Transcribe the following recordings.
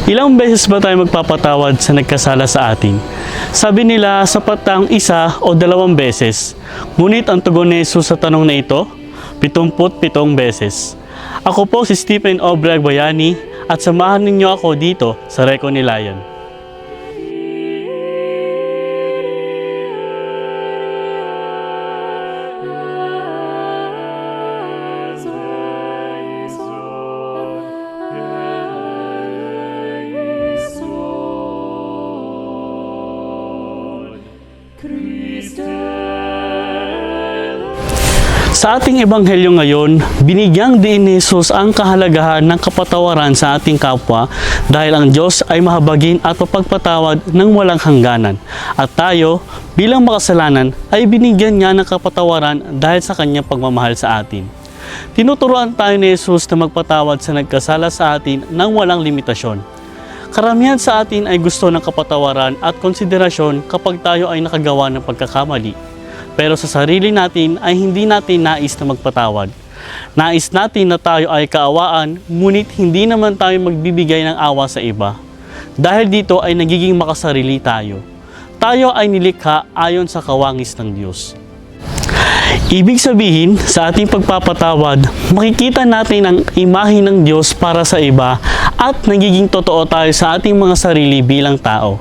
Ilang beses ba tayo magpapatawad sa nagkasala sa atin? Sabi nila, sapat ang isa o 2 beses. Ngunit ang tugon ni Jesus sa tanong na ito, 77 beses. Ako po si Stephen Obreg Bayani at samahan ninyo ako dito sa Reconciliation. Sa ating ebanghelyo ngayon, binigyang diin ni Jesus ang kahalagahan ng kapatawaran sa ating kapwa dahil ang Diyos ay mahabagin at mapagpatawad ng walang hangganan. At tayo, bilang makasalanan, ay binigyan niya ng kapatawaran dahil sa kanyang pagmamahal sa atin. Tinuturuan tayo ni Jesus na magpatawad sa nagkasala sa atin ng walang limitasyon. Karamihan sa atin ay gusto ng kapatawaran at konsiderasyon kapag tayo ay nakagawa ng pagkakamali. Pero sa sarili natin ay hindi natin nais na magpatawad. Nais natin na tayo ay kaawaan, ngunit hindi naman tayo magbibigay ng awa sa iba. Dahil dito ay nagiging makasarili tayo. Tayo ay nilikha ayon sa kawangis ng Diyos. Ibig sabihin, sa ating pagpapatawad, makikita natin ang imahe ng Diyos para sa iba at nagiging totoo tayo sa ating mga sarili bilang tao.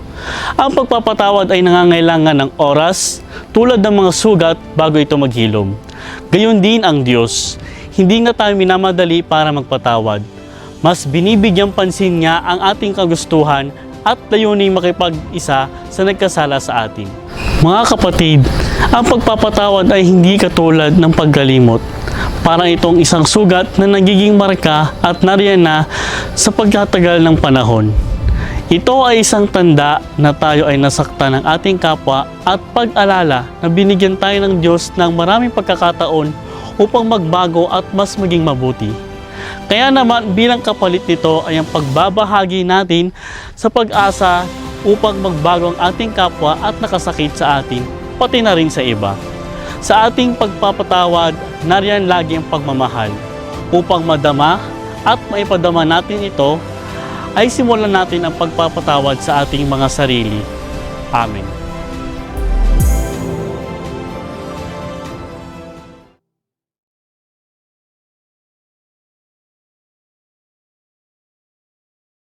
Ang pagpapatawad ay nangangailangan ng oras, tulad ng mga sugat bago ito maghilom. Gayon din ang Diyos. Hindi na tayo minamadali para magpatawad. Mas binibigyang pansin niya ang ating kagustuhan at layuning makipag-isa sa nagkasala sa atin. Mga kapatid, ang pagpapatawad ay hindi katulad ng pagkalimot. Parang itong isang sugat na nagiging marka at nariyan na sa pagtatagal ng panahon. Ito ay isang tanda na tayo ay nasaktan ng ating kapwa at pag-alala na binigyan tayo ng Diyos ng maraming pagkakataon upang magbago at mas maging mabuti. Kaya naman bilang kapalit nito ay ang pagbabahagi natin sa pag-asa upang magbago ang ating kapwa at nakasakit sa atin, pati na rin sa iba. Sa ating pagpapatawad, nariyan lagi ang pagmamahal. Upang madama at maipadama natin ito, ay simulan natin ang pagpapatawad sa ating mga sarili. Amen.